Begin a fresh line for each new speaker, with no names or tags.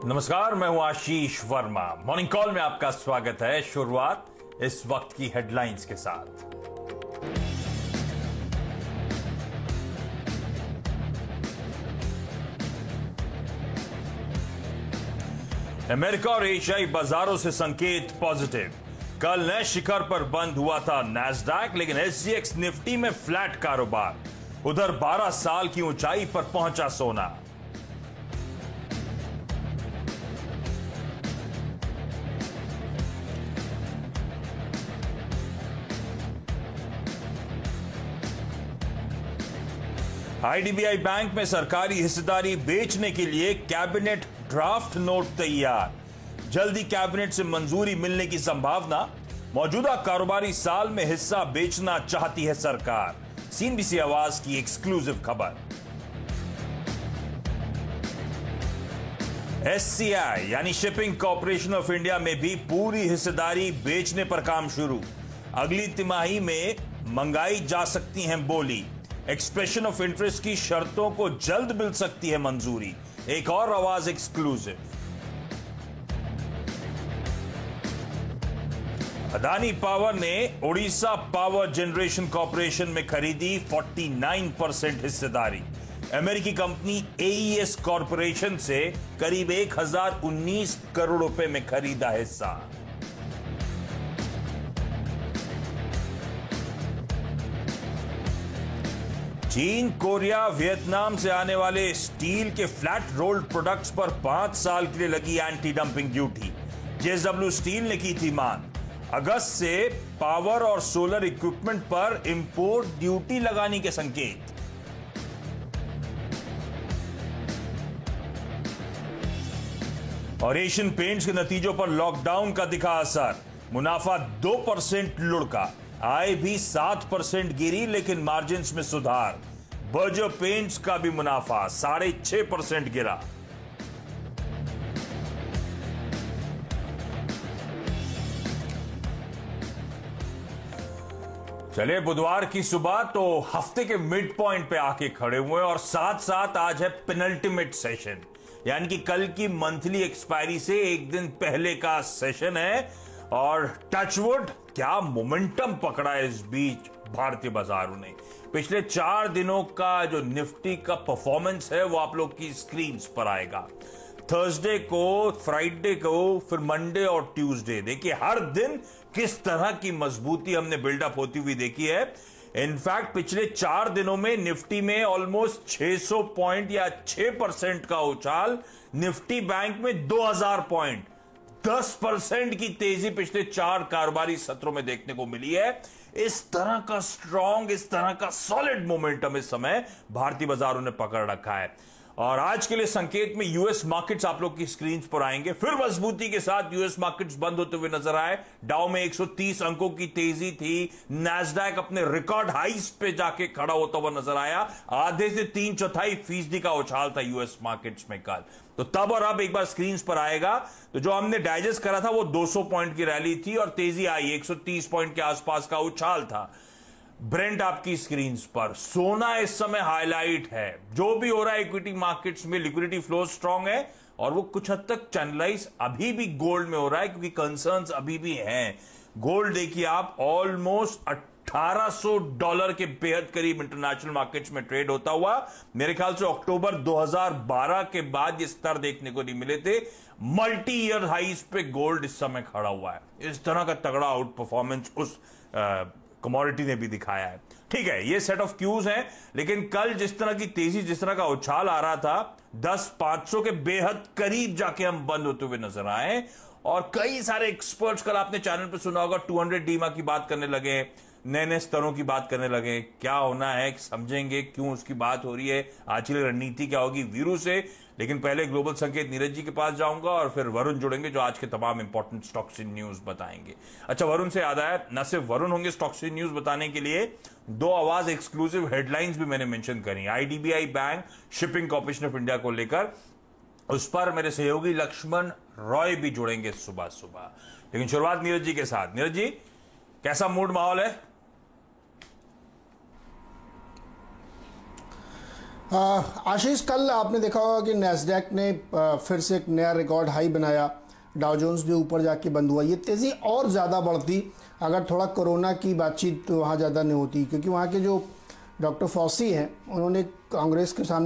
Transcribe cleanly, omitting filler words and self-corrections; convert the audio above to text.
नमस्कार, मैं हूं आशीष वर्मा। मॉर्निंग कॉल में आपका स्वागत है। शुरुआत इस वक्त की हेडलाइंस के साथ। अमेरिका और एशियाई बाजारों से संकेत पॉजिटिव। कल नए शिखर पर बंद हुआ था नैस्डैक, लेकिन एसजीएक्स निफ्टी में फ्लैट कारोबार। उधर 12 साल की ऊंचाई पर पहुंचा सोना। आईडीबीआई बैंक में सरकारी हिस्सेदारी बेचने के लिए कैबिनेट ड्राफ्ट नोट तैयार। जल्दी कैबिनेट से मंजूरी मिलने की संभावना। मौजूदा कारोबारी साल में हिस्सा बेचना चाहती है सरकार। सीएनबीसी आवाज की एक्सक्लूसिव खबर। एससीआई यानी शिपिंग कॉर्पोरेशन ऑफ इंडिया में भी पूरी हिस्सेदारी बेचने पर काम शुरू। अगली तिमाही में मंगाई जा सकती है बोली। एक्सप्रेशन ऑफ इंटरेस्ट की शर्तों को जल्द मिल सकती है मंजूरी। एक और आवाज एक्सक्लूसिव। अदानी पावर ने ओडिशा पावर जनरेशन कॉर्पोरेशन में खरीदी 49% हिस्सेदारी। अमेरिकी कंपनी एईएस कॉर्पोरेशन से करीब 1019 करोड़ रुपए में खरीदा हिस्सा। चीन, कोरिया, वियतनाम से आने वाले स्टील के फ्लैट रोल्ड प्रोडक्ट्स पर 5 साल के लिए लगी anti dumping duty. JSW steel ने की थी मांग। अगस्त से पावर और सोलर इक्विपमेंट पर इंपोर्ट ड्यूटी लगाने के संकेत। और एशियन पेंट्स के नतीजों पर लॉकडाउन का दिखा असर। मुनाफा 2% लुढ़का, आय भी 7% गिरी, लेकिन मार्जिन्स में सुधार। बर्जर पेंट्स का भी मुनाफा 6.5% गिरा। चलिए, बुधवार की सुबह तो हफ्ते के मिड पॉइंट पे आके खड़े हुए और साथ साथ आज है पेनल्टीमेट सेशन, यानी कि कल की मंथली एक्सपायरी से एक दिन पहले का सेशन है। और टचवुड, क्या मोमेंटम पकड़ा है इस बीच भारतीय बाजारों ने। पिछले 4 दिनों का जो निफ्टी का परफॉर्मेंस है वो आप लोग की स्क्रीन पर आएगा। थर्सडे को, फ्राइडे को, फिर मंडे और ट्यूसडे। देखिए हर दिन किस तरह की मजबूती हमने बिल्डअप होती हुई देखी है। इनफैक्ट पिछले 4 दिनों में निफ्टी में ऑलमोस्ट 600 पॉइंट या 6% का उछाल। निफ्टी बैंक में 2000 पॉइंट, 10% की तेजी पिछले 4 कारोबारी सत्रों में देखने को मिली है। इस तरह का स्ट्रॉन्ग, इस तरह का सॉलिड मोमेंटम इस समय भारतीय बाजारों ने पकड़ रखा है। और आज के लिए संकेत में यूएस मार्केट्स आप लोग की स्क्रीन पर आएंगे। फिर मजबूती के साथ यूएस मार्केट्स बंद होते हुए नजर आए। डाउ में 130 अंकों की तेजी थी। नैस्डैक अपने रिकॉर्ड हाइस पे जाके खड़ा होता हुआ नजर आया। आधे से 3/4% का उछाल था यूएस मार्केट्स में कल। तो तब और अब एक बार स्क्रीन पर आएगा। तो जो हमने डाइजेस्ट करा था वो 200 पॉइंट की रैली थी और तेजी आई, 130 पॉइंट के आसपास का उछाल था। ब्रेंट आपकी स्क्रीन पर। सोना इस समय हाईलाइट है। जो भी हो रहा है इक्विटी मार्केट्स में, लिक्विडिटी फ्लो स्ट्रांग है और वो कुछ हद तक चैनलाइज अभी भी गोल्ड में हो रहा है, क्योंकि कंसर्न्स अभी भी हैं। गोल्ड देखिए आप, ऑलमोस्ट $1800 के बेहद करीब इंटरनेशनल मार्केट्स में ट्रेड होता हुआ। मेरे ख्याल से अक्टूबर 2012 के बाद ये स्तर देखने को नहीं मिले थे। मल्टी ईयर हाइस पे गोल्ड इस समय खड़ा हुआ है। इस तरह का तगड़ा आउट परफॉर्मेंस उस कमोडिटी ने भी दिखाया है। ठीक है, ये सेट ऑफ क्यूज हैं, लेकिन कल जिस तरह की तेजी, जिस तरह का उछाल आ रहा था, 10,500 के बेहद करीब जाके हम बंद होते हुए नजर आए। और कई सारे एक्सपर्ट्स, कल आपने चैनल पे सुना होगा, 200 डीमा की बात करने लगे, नए नए स्तरों की बात करने लगे। क्या होना है समझेंगे, क्यों उसकी बात हो रही है, आज की रणनीति क्या होगी वीरू से। लेकिन पहले ग्लोबल संकेत नीरज जी के पास जाऊंगा और फिर वरुण जुड़ेंगे जो आज के तमाम इंपॉर्टेंट स्टॉक्स इन न्यूज बताएंगे। अच्छा, वरुण से याद आया, न सिर्फ वरुण होंगे स्टॉक्स इन न्यूज बताने के लिए, 2 आवाज एक्सक्लूसिव हेडलाइंस भी मैंने मेंशन करी। IDBI bank shipping corporation of India को लेकर, उस पर मेरे सहयोगी लक्ष्मण रॉय भी जुड़ेंगे सुबह सुबह। लेकिन शुरुआत नीरज जी के साथ। नीरज जी, कैसा मूड माहौल है?
आशीष, कल आपने देखा होगा कि नैस्डैक ने फिर से एक नया रिकॉर्ड हाई बनाया। डाउ जोन्स भी ऊपर जाके बंद हुआ। ये तेज़ी और ज़्यादा बढ़ती अगर थोड़ा कोरोना की बातचीत वहाँ ज़्यादा नहीं होती, क्योंकि वहाँ के जो डॉक्टर फॉसी हैं उन्होंने कांग्रेस के सामने